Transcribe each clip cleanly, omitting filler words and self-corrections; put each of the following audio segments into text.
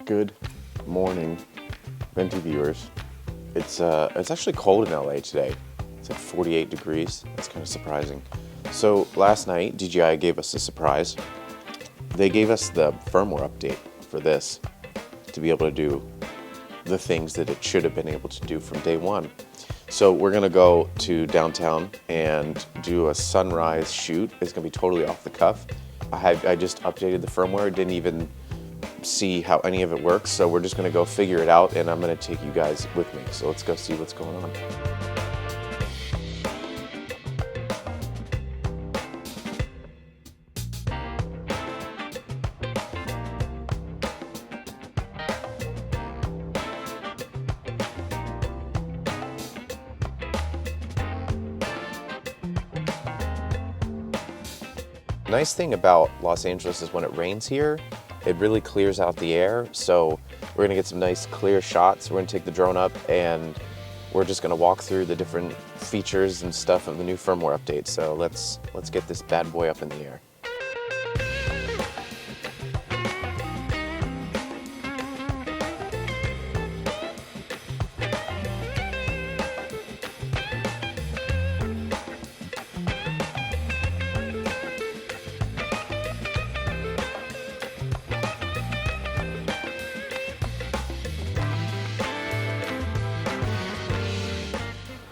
Good morning, Venti viewers. It's actually cold in LA today. It's like 48 degrees. That's kind of surprising. So last night, DJI gave us a surprise. They gave us the firmware update for this to be able to do the things that it should have been able to do from day one. So we're gonna go to downtown and do a sunrise shoot. It's gonna be totally off the cuff. I just updated the firmware, didn't even see how any of it works, so we're just gonna go figure it out, and I'm gonna take you guys with me. So let's go see what's going on. Nice thing about Los Angeles is when it rains here, it really clears out the air. So we're gonna get some nice clear shots. We're gonna take the drone up and we're just gonna walk through the different features and stuff of the new firmware update. So let's get this bad boy up in the air.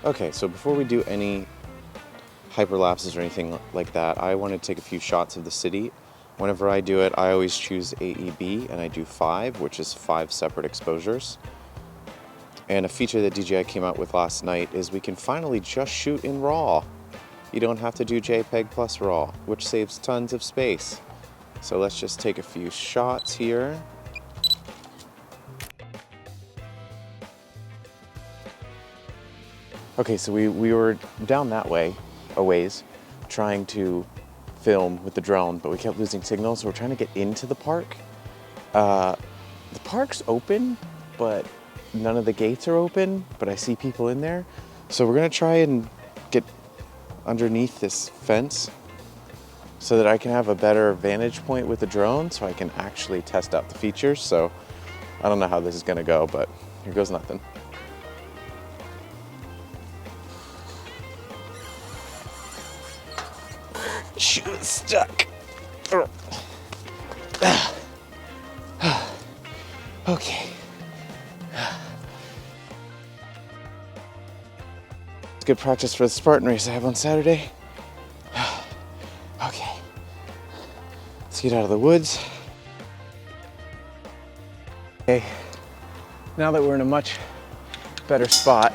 Okay, so before we do any hyperlapses or anything like that, I want to take a few shots of the city. Whenever I do it, I always choose AEB, and I do 5, which is 5 separate exposures. And a feature that DJI came out with last night is we can finally just shoot in RAW. You don't have to do JPEG plus RAW, which saves tons of space. So let's just take a few shots here. Okay, so we were down that way, a ways, trying to film with the drone, but we kept losing signal, so we're trying to get into the park. The park's open, but none of the gates are open, but I see people in there. So we're gonna try and get underneath this fence so that I can have a better vantage point with the drone so I can actually test out the features. So I don't know how this is gonna go, but here goes nothing. Shoot, it's stuck. Okay. It's good practice for the Spartan race I have on Saturday. Okay. Let's get out of the woods. Okay. Now that we're in a much better spot,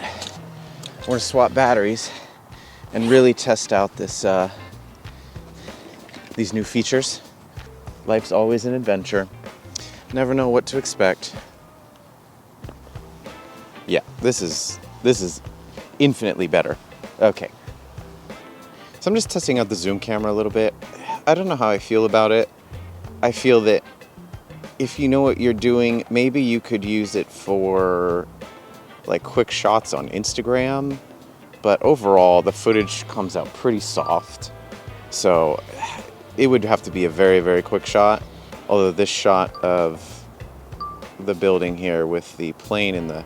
we're gonna swap batteries and really test out this these new features. Life's always an adventure. Never know what to expect. Yeah, this is infinitely better. Okay. So I'm just testing out the zoom camera a little bit. I don't know how I feel about it. I feel that if you know what you're doing, maybe you could use it for like quick shots on Instagram, but overall the footage comes out pretty soft. So it would have to be a very, very quick shot. Although this shot of the building here with the plane in the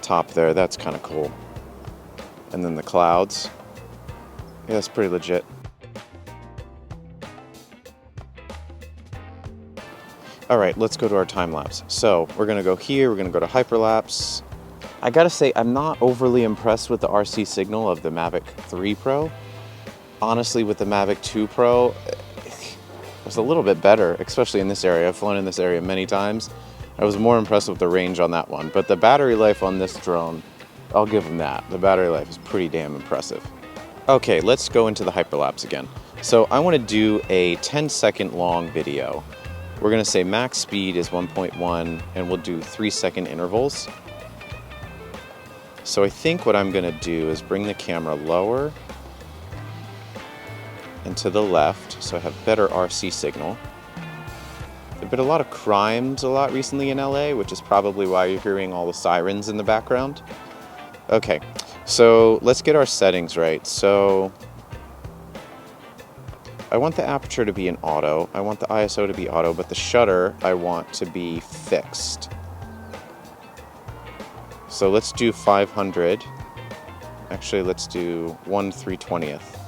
top there, that's kind of cool. And then the clouds. Yeah, that's pretty legit. All right, let's go to our time lapse. So we're gonna go here, we're gonna go to hyperlapse. I gotta say, I'm not overly impressed with the RC signal of the Mavic 3 Pro. Honestly, with the Mavic 2 Pro, it was a little bit better, especially in this area. I've flown in this area many times. I was more impressed with the range on that one, but the battery life on this drone, I'll give them that. The battery life is pretty damn impressive. Okay, let's go into the hyperlapse again. So I want to do a 10-second long video. We're going to say max speed is 1.1, and we'll do 3-second intervals. So I think what I'm going to do is bring the camera lower and to the left, so I have better RC signal. There've been a lot of crimes a lot recently in LA, which is probably why you're hearing all the sirens in the background. Okay, so let's get our settings right. So I want the aperture to be in auto, I want the ISO to be auto, but the shutter I want to be fixed. So let's do 500. Actually, let's do 1/320th.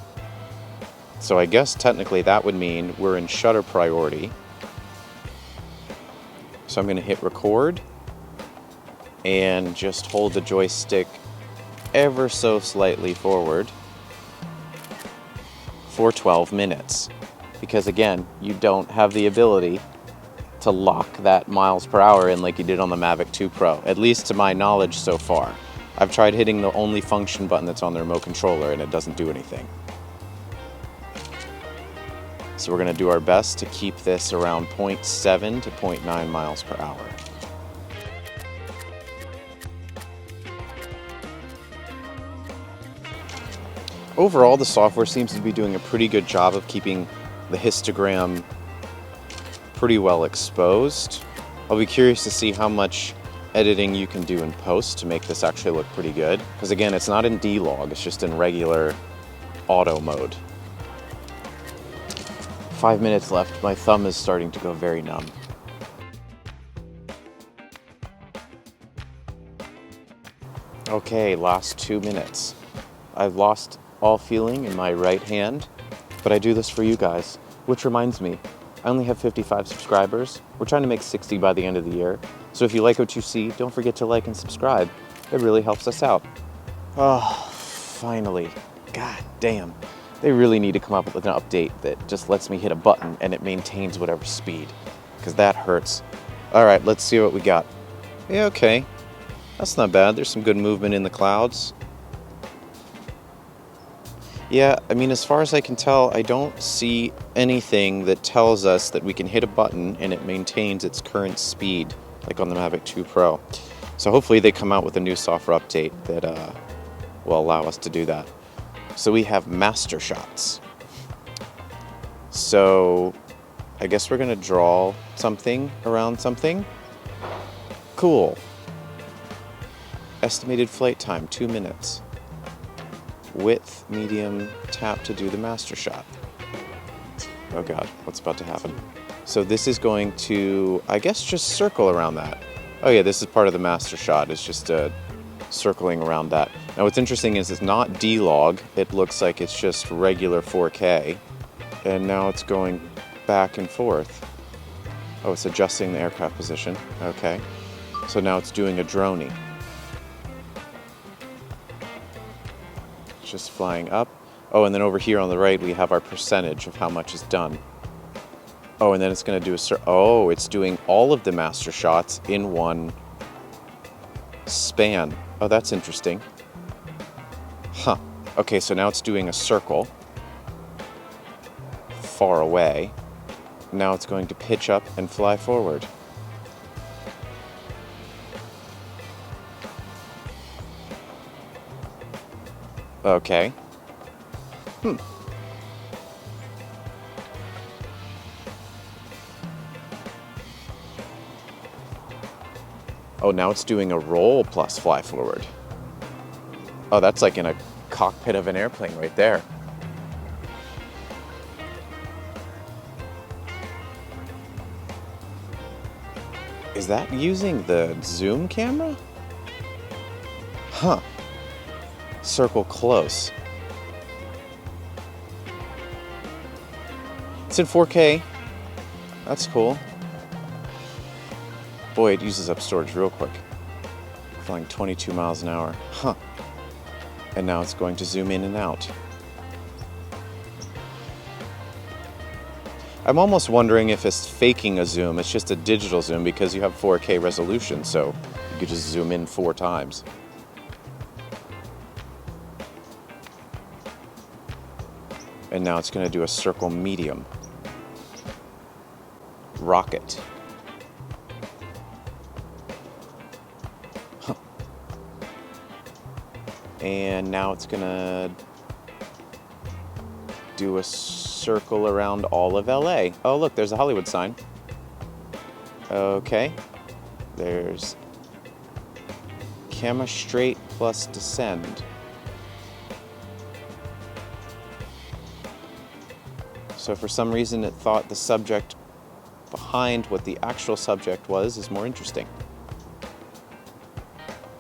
So I guess technically that would mean we're in shutter priority. So I'm going to hit record and just hold the joystick ever so slightly forward for 12 minutes. Because again, you don't have the ability to lock that miles per hour in like you did on the Mavic 2 Pro, at least to my knowledge so far. I've tried hitting the only function button that's on the remote controller and it doesn't do anything. So we're going to do our best to keep this around 0.7 to 0.9 miles per hour. Overall, the software seems to be doing a pretty good job of keeping the histogram pretty well exposed. I'll be curious to see how much editing you can do in post to make this actually look pretty good. Because again, it's not in D-Log, it's just in regular auto mode. 5 minutes left. My thumb is starting to go very numb. Okay, last 2 minutes. I've lost all feeling in my right hand, but I do this for you guys. Which reminds me, I only have 55 subscribers. We're trying to make 60 by the end of the year. So if you like what you see, don't forget to like and subscribe. It really helps us out. Oh, finally. God damn. They really need to come up with an update that just lets me hit a button and it maintains whatever speed, because that hurts. All right, let's see what we got. Yeah, okay. That's not bad. There's some good movement in the clouds. Yeah, I mean, as far as I can tell, I don't see anything that tells us that we can hit a button and it maintains its current speed, like on the Mavic 2 Pro. So hopefully they come out with a new software update that will allow us to do that. So we have Mastershots. So I guess we're gonna draw something around something. Cool. Estimated flight time, 2 minutes. Width, medium, tap to do the master shot. Oh God, what's about to happen? So this is going to, I guess, just circle around that. Oh yeah, this is part of the master shot. It's just circling around that. Now what's interesting is it's not D-Log. It looks like it's just regular 4K. And now it's going back and forth. Oh, it's adjusting the aircraft position. Okay. So now it's doing a droney. Just flying up. Oh, and then over here on the right we have our percentage of how much is done. Oh, and then it's going to do oh, it's doing all of the master shots in one span. Oh, that's interesting. Huh. Okay, so now it's doing a circle far away. Now it's going to pitch up and fly forward. Okay. Oh, now it's doing a roll plus fly forward. Oh, that's like in a cockpit of an airplane right there. Is that using the zoom camera? Huh. Circle close. It's in 4K. That's cool. Boy, it uses up storage real quick. Flying 22 miles an hour. Huh. And now it's going to zoom in and out. I'm almost wondering if it's faking a zoom. It's just a digital zoom because you have 4K resolution, so you could just zoom in 4 times. And now it's going to do a circle medium. Rocket. Huh. And now it's going to do a circle around all of LA. Oh, look, there's a Hollywood sign. Okay. There's camera straight plus descend. So for some reason it thought the subject behind what the actual subject was is more interesting.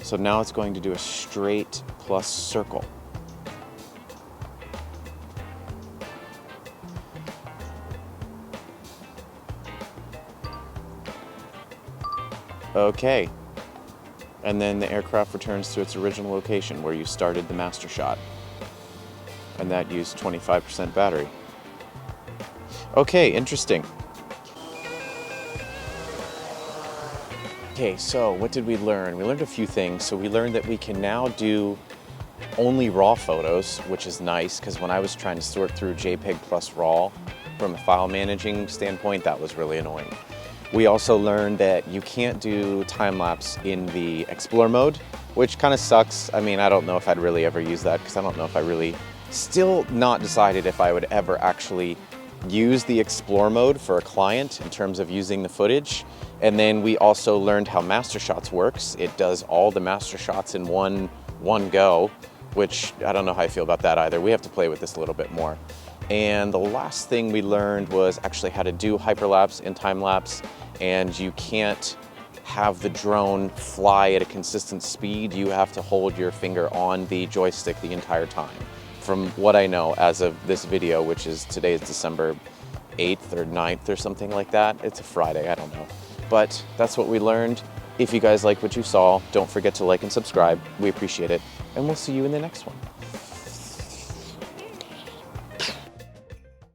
So now it's going to do a straight plus circle. Okay. And then the aircraft returns to its original location where you started the master shot. And that used 25% battery. Okay, interesting. Okay, so what did we learn? We learned a few things. So we learned that we can now do only RAW photos, which is nice because when I was trying to sort through JPEG plus RAW from a file managing standpoint, that was really annoying. We also learned that you can't do time-lapse in the Explore mode, which kind of sucks. I mean, I don't know if I'd really ever use that because I don't know if I really, still not decided if I would ever actually use the Explore mode for a client in terms of using the footage. And then we also learned how Mastershots works. It does all the Mastershots in one go, which I don't know how I feel about that either. We have to play with this a little bit more. And the last thing we learned was actually how to do hyperlapse and time-lapse, and you can't have the drone fly at a consistent speed. You have to hold your finger on the joystick the entire time. From what I know as of this video, which is today is December 8th or 9th or something like that. It's a Friday, I don't know. But that's what we learned. If you guys like what you saw, don't forget to like and subscribe. We appreciate it, and we'll see you in the next one.